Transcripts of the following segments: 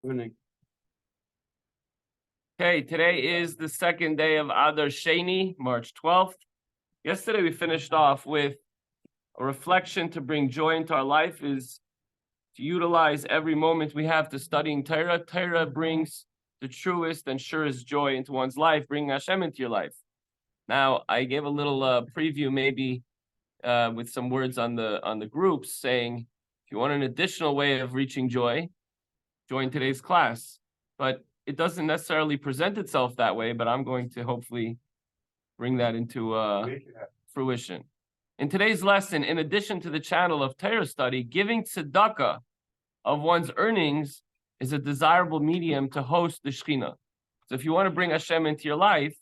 Evening. Okay, today is the second day of Adar Sheni, March 12th. Yesterday we finished off with a reflection to bring joy into our life is to utilize every moment we have to studying Torah. Torah brings the truest and surest joy into one's life, bringing Hashem into your life. Now, I gave a little preview maybe with some words on the groups saying, if you want an additional way of reaching joy, join today's class. But it doesn't necessarily present itself that way, but I'm going to hopefully bring that into fruition. In today's lesson, in addition to the channel of Torah study, giving tzedakah of one's earnings is a desirable medium to host the Shekhinah. So if you want to bring Hashem into your life,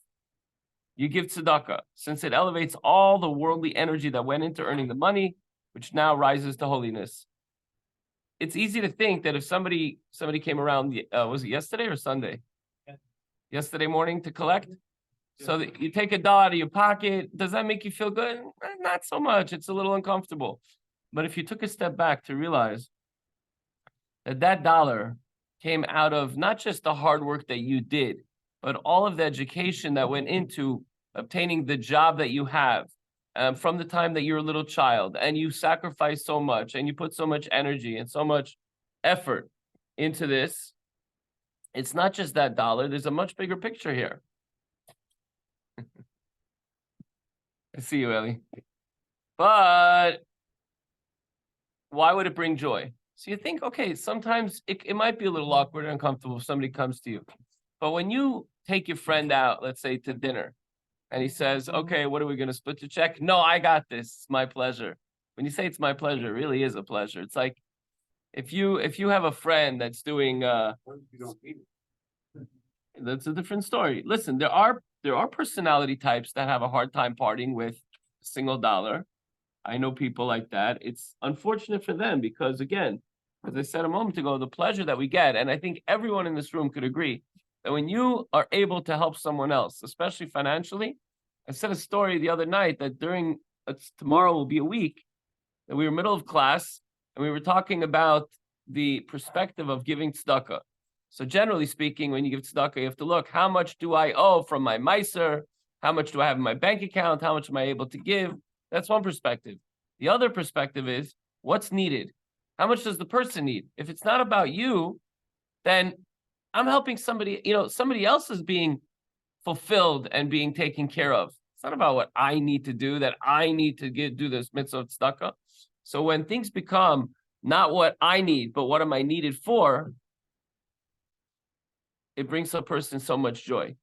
you give tzedakah, since it elevates all the worldly energy that went into earning the money, which now rises to holiness. It's easy to think that if somebody came around, was it yesterday or Sunday? Yesterday morning to collect? So that you take $1 out of your pocket, does that make you feel good? Not so much. It's a little uncomfortable. But if you took a step back to realize that $1 came out of not just the hard work that you did, but all of the education that went into obtaining the job that you have from the time that you're a little child, and you sacrifice so much, and you put so much energy and so much effort into this, it's not just that $1. There's a much bigger picture here. I see you, Ellie. But why would it bring joy? So you think, okay, sometimes it might be a little awkward and uncomfortable if somebody comes to you. But when you take your friend out, let's say to dinner, and he says, okay, what are we going to split the check? No, I got this. It's my pleasure. When you say it's my pleasure, it really is a pleasure. It's like if you have a friend that's doing that's a different story. Listen, there are personality types that have a hard time parting with a single dollar. I know people like that. It's unfortunate for them because, again, as I said a moment ago, the pleasure that we get, and I think everyone in this room could agree, that when you are able to help someone else, especially financially, I said a story the other night that tomorrow will be a week, that we were middle of class, and we were talking about the perspective of giving tzedakah. So generally speaking, when you give tzedakah, you have to look, how much do I owe from my meiser? How much do I have in my bank account? How much am I able to give? That's one perspective. The other perspective is, what's needed? How much does the person need? If it's not about you, then I'm helping somebody, somebody else is being fulfilled and being taken care of. It's not about what I need to do, that I need to do this mitzvah of tzedakah. So when things become not what I need, but what am I needed for, it brings a person so much joy.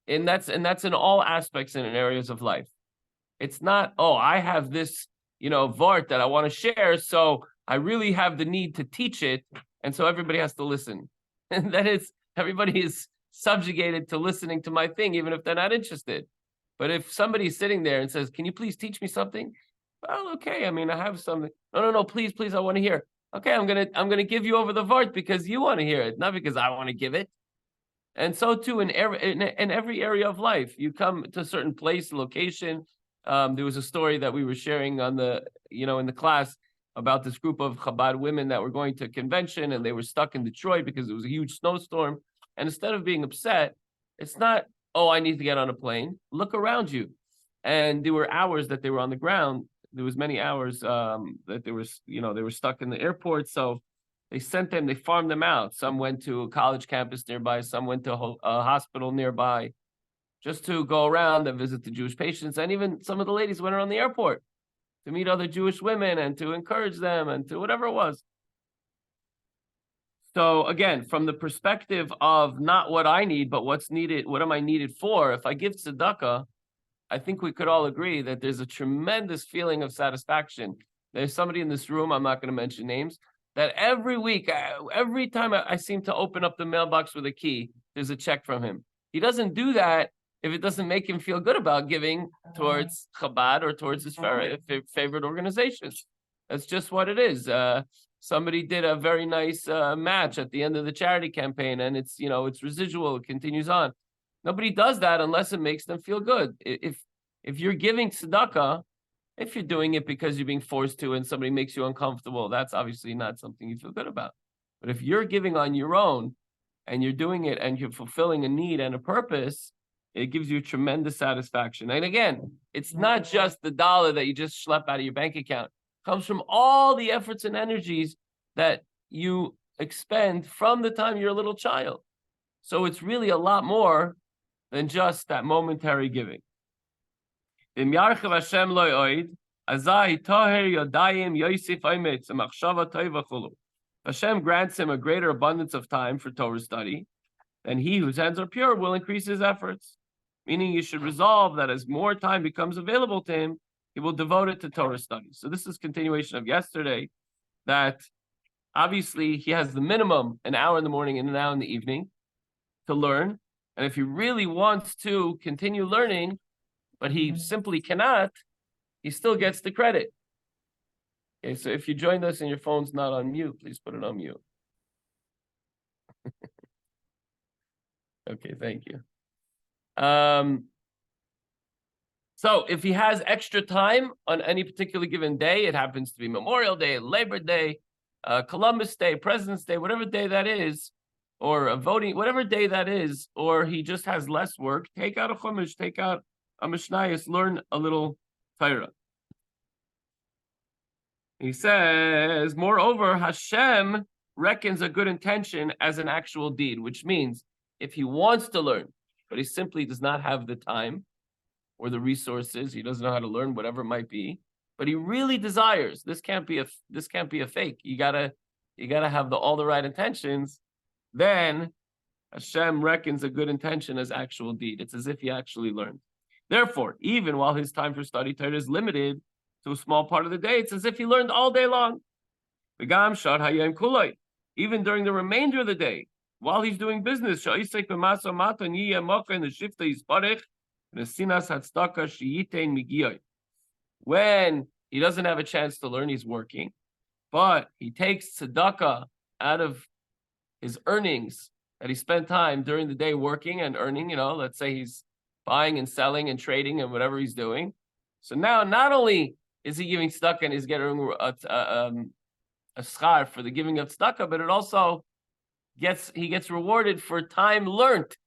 And that's in all aspects and in areas of life. It's not, I have this, vart that I want to share, so I really have the need to teach it, and so everybody has to listen. And that is, everybody is subjugated to listening to my thing, even if they're not interested. But if somebody's sitting there and says, can you please teach me something? Well, okay, I have something. No, please, I want to hear. Okay, I'm gonna give you over the vart because you want to hear it, not because I want to give it. And so too in every area of life, you come to a certain place, location. There was a story that we were sharing on in the class about this group of Chabad women that were going to a convention, and they were stuck in Detroit because it was a huge snowstorm. And instead of being upset, it's not, I need to get on a plane. Look around you. And there were hours that they were on the ground. There was many hours that they were stuck in the airport. So they farmed them out. Some went to a college campus nearby. Some went to a hospital nearby just to go around and visit the Jewish patients. And even some of the ladies went around the airport to meet other Jewish women and to encourage them and to whatever it was. So again, from the perspective of not what I need, but what's needed, what am I needed for? If I give tzedakah, I think we could all agree that there's a tremendous feeling of satisfaction. There's somebody in this room, I'm not going to mention names, that every week, every time I seem to open up the mailbox with a key, there's a check from him. He doesn't do that if it doesn't make him feel good about giving towards Chabad or towards his favorite organizations. That's just what it is. Somebody did a very nice match at the end of the charity campaign, and it's residual, it continues on. Nobody does that unless it makes them feel good. If you're giving tzedakah, if you're doing it because you're being forced to and somebody makes you uncomfortable, that's obviously not something you feel good about. But if you're giving on your own and you're doing it and you're fulfilling a need and a purpose, it gives you tremendous satisfaction. And again, it's not just the dollar that you just schlep out of your bank account. It comes from all the efforts and energies that you expend from the time you're a little child. So it's really a lot more than just that momentary giving. Hashem grants him a greater abundance of time for Torah study, then he whose hands are pure will increase his efforts. Meaning you should resolve that as more time becomes available to him, he will devote it to Torah study. So this is continuation of yesterday, that obviously he has the minimum an hour in the morning and an hour in the evening to learn. And if he really wants to continue learning, but he simply cannot, he still gets the credit. Okay, so if you joined us and your phone's not on mute, please put it on mute. Okay, thank you. So if he has extra time on any particular given day, it happens to be Memorial Day, Labor Day, Columbus Day, President's Day, whatever day that is, or a voting, whatever day that is, or he just has less work, take out a Chumash, take out a Mishnayos, learn a little Torah. He says, moreover, Hashem reckons a good intention as an actual deed, which means if he wants to learn, but he simply does not have the time or the resources, he doesn't know how to learn, whatever it might be, but he really desires, this can't be a fake. You gotta have all the right intentions. Then Hashem reckons a good intention as actual deed. It's as if he actually learned. Therefore, even while his time for study Torah is limited to a small part of the day, it's as if he learned all day long. Even during the remainder of the day, while he's doing business, when he doesn't have a chance to learn, he's working, but he takes tzedakah out of his earnings that he spent time during the day working and earning, let's say he's buying and selling and trading and whatever he's doing. So now not only is he giving tzedakah and he's getting a schar for the giving of tzedakah, but it also he gets rewarded for time learned,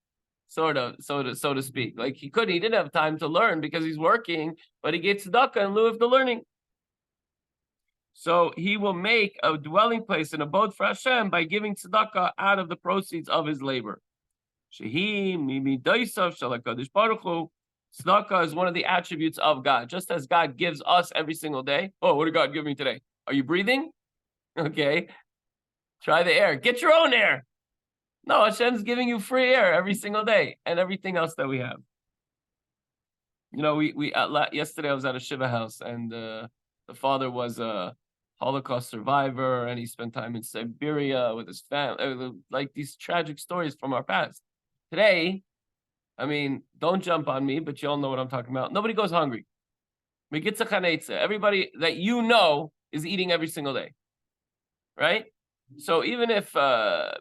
so to speak. Like he didn't have time to learn because he's working, but he gave tzedakah in lieu of the learning. So he will make a dwelling place, an abode for Hashem, by giving tzedakah out of the proceeds of his labor. Tzedakah is one of the attributes of God. Just as God gives us every single day. Oh, what did God give me today? Are you breathing? Okay. Try the air. Get your own air. No, Hashem's giving you free air every single day and everything else that we have. Yesterday I was at a Shiva house, and the father was a Holocaust survivor, and he spent time in Siberia with his family, like these tragic stories from our past. Today, don't jump on me, but you all know what I'm talking about. Nobody goes hungry. Everybody that you know is eating every single day, right? So even if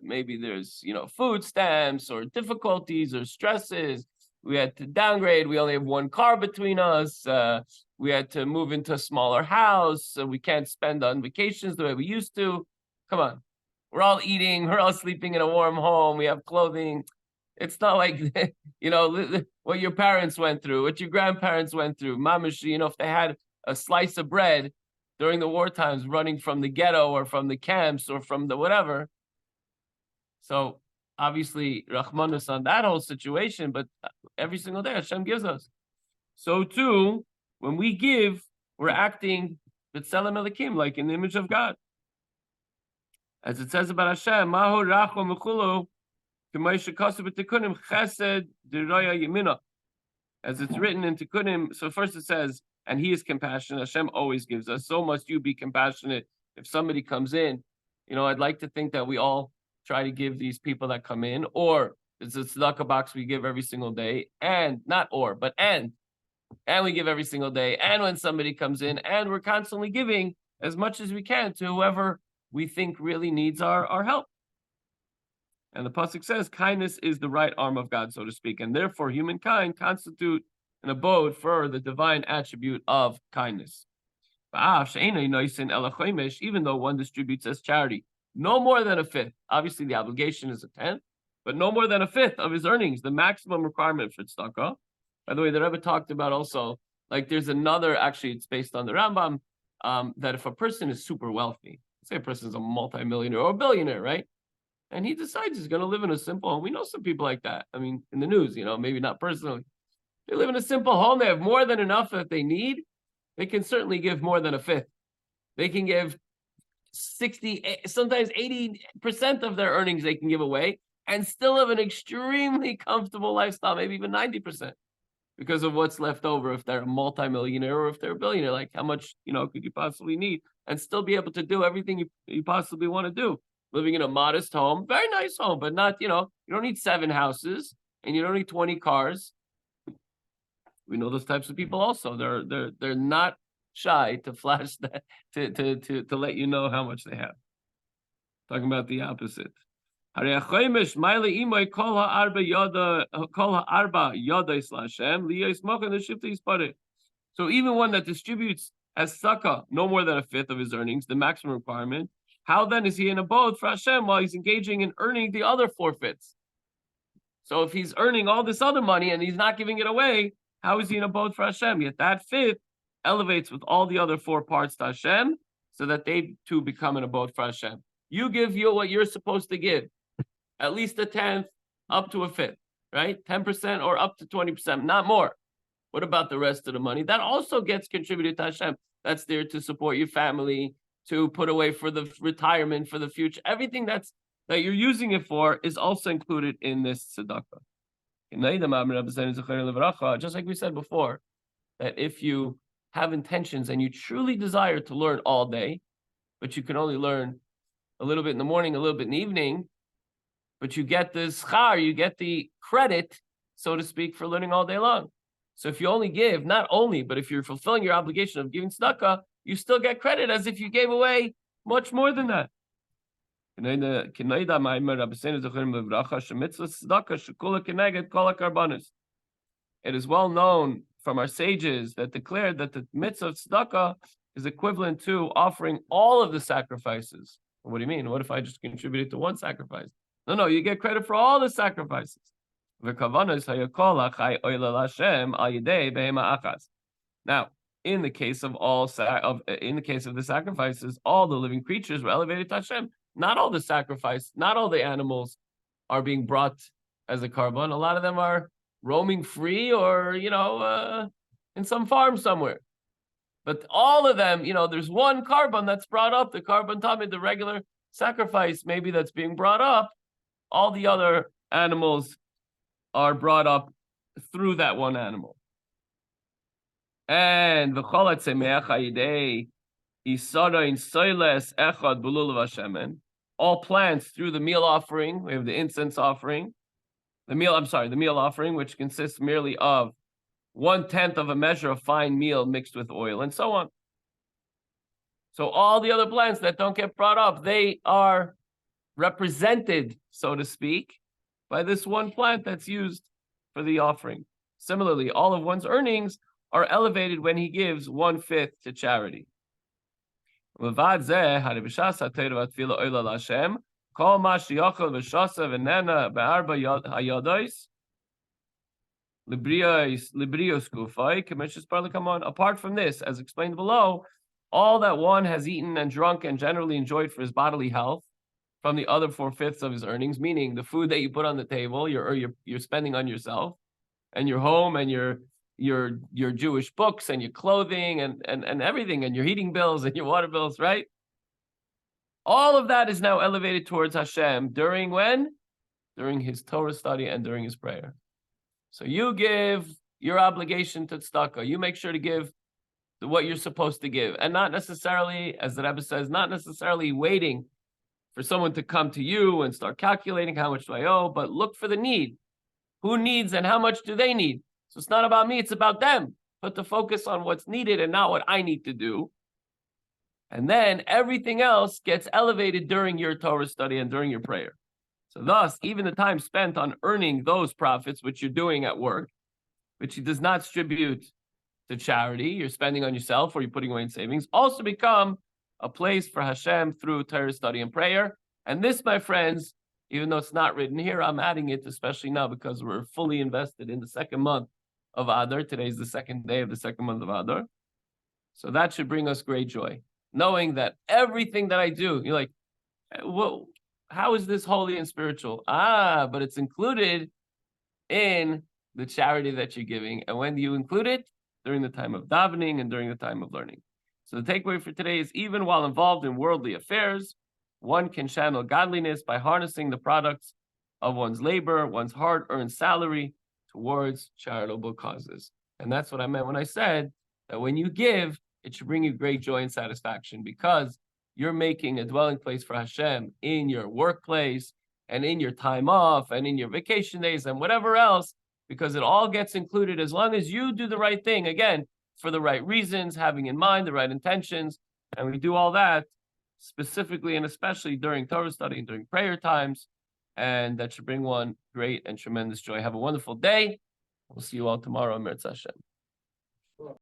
maybe there's food stamps or difficulties or stresses, we had to downgrade. We only have one car between us. We had to move into a smaller house. So we can't spend on vacations the way we used to. Come on. We're all eating. We're all sleeping in a warm home. We have clothing. It's not like, what your parents went through, what your grandparents went through. Mamish, if they had a slice of bread during the war times running from the ghetto or from the camps or from the whatever. So obviously, Rahmanus on that whole situation, but every single day Hashem gives us. So too, when we give, we're acting b'tselem Elokim, like in the image of God. As it says about Hashem, Mahu Rachum Mechulu, Chesed D'Roya Yemina. As it's written in Tikkunim, so first it says, and he is compassionate. Hashem always gives us. So must you be compassionate. If somebody comes in, I'd like to think that we all try to give these people that come in, or it's a tzedakah box we give every single day, and we give every single day, and when somebody comes in, and we're constantly giving as much as we can to whoever we think really needs our help. And the pasuk says, kindness is the right arm of God, so to speak, and therefore humankind constitute an abode for the divine attribute of kindness. Even though one distributes as charity, no more than a fifth. Obviously, the obligation is a tenth, but no more than a fifth of his earnings, the maximum requirement for tzedakah. By the way, the Rebbe talked about also, like there's another, actually it's based on the Rambam, that if a person is super wealthy, say a person is a multimillionaire or a billionaire, right? And he decides he's going to live in a simple home. We know some people like that. I mean, in the news, maybe not personally. They live in a simple home. They have more than enough that they need. They can certainly give more than a fifth. They can give 60, sometimes 80% of their earnings they can give away and still have an extremely comfortable lifestyle, maybe even 90%, because of what's left over if they're a multimillionaire or if they're a billionaire. Like how much, could you possibly need and still be able to do everything you possibly want to do? Living in a modest home, very nice home, but not, you don't need 7 houses and you don't need 20 cars. We know those types of people also. They're not shy to flash that to let you know how much they have. Talking about the opposite. So even one that distributes as tzedakah no more than a fifth of his earnings, the maximum requirement, how then is he in abode for Hashem while he's engaging in earning the other 4/5? So if he's earning all this other money and he's not giving it away, how is he in abode for Hashem? Yet that fifth elevates with all the other 4 parts to Hashem, so that they too become an abode for Hashem. You give what you're supposed to give, at least a 10th, up to a fifth, right? 10% or up to 20%, not more. What about the rest of the money? That also gets contributed to Hashem. That's there to support your family, to put away for the retirement, for the future. Everything that you're using it for is also included in this tzedakah. Just like we said before, that if you have intentions and you truly desire to learn all day, but you can only learn a little bit in the morning, a little bit in the evening, but you get the schar, you get the credit, so to speak, for learning all day long. So if you only give, not only, but if you're fulfilling your obligation of giving tzedakah, you still get credit as if you gave away much more than that. It is well known from our sages that declared that the mitzvah of tzedakah is equivalent to offering all of the sacrifices. What do you mean? What if I just contributed to one sacrifice? No, you get credit for all the sacrifices. Now, in the case of the sacrifices, all the living creatures were elevated to Hashem. Not all the sacrifice, not all the animals are being brought as a carbon. A lot of them are roaming free or, in some farm somewhere. But all of them, there's one carbon that's brought up, the carbon tamid, the regular sacrifice, maybe that's being brought up. All the other animals are brought up through that one animal. And v'cholat semeach hayidei isara in soiles echad bululav hashemen. All plants through the meal offering. We have the incense offering, the meal offering, which consists merely of 1/10 of a measure of fine meal mixed with oil, and so on. So all the other plants that don't get brought up, they are represented, so to speak, by this one plant that's used for the offering. Similarly, all of one's earnings are elevated when he gives 1/5 to charity. Apart from this, as explained below, all that one has eaten and drunk and generally enjoyed for his bodily health from the other 4/5 of his earnings, meaning the food that you put on the table, you're spending on yourself, and your home and your Jewish books and your clothing and everything, and your heating bills and your water bills, right? All of that is now elevated towards Hashem during when? During his Torah study and during his prayer. So you give your obligation to tzedakah. You make sure to give what you're supposed to give, and not necessarily, as the Rebbe says, not necessarily waiting for someone to come to you and start calculating how much do I owe, but look for the need. Who needs and how much do they need? So it's not about me, it's about them. Put the focus on what's needed and not what I need to do. And then everything else gets elevated during your Torah study and during your prayer. So thus, even the time spent on earning those profits, which you're doing at work, which he does not distribute to charity, you're spending on yourself or you're putting away in savings, also become a place for Hashem through Torah study and prayer. And this, my friends, Even though it's not written here, I'm adding it, especially now because we're fully invested in the second month of Adar. Today's the second day of the second month of Adar. So that should bring us great joy, knowing that everything that I do, you're like, well, how is this holy and spiritual? But it's included in the charity that you're giving. And when do you include it? During the time of davening and during the time of learning. So the takeaway for today is even while involved in worldly affairs, one can channel godliness by harnessing the products of one's labor, one's hard-earned salary towards charitable causes. And that's what I meant when I said that when you give, it should bring you great joy and satisfaction because you're making a dwelling place for Hashem in your workplace and in your time off and in your vacation days and whatever else, because it all gets included as long as you do the right thing, again, for the right reasons, having in mind the right intentions, and we do all that specifically and especially during Torah study and during prayer times, and that should bring one great and tremendous joy. Have a wonderful day. We'll see you all tomorrow, Mirz Hashem.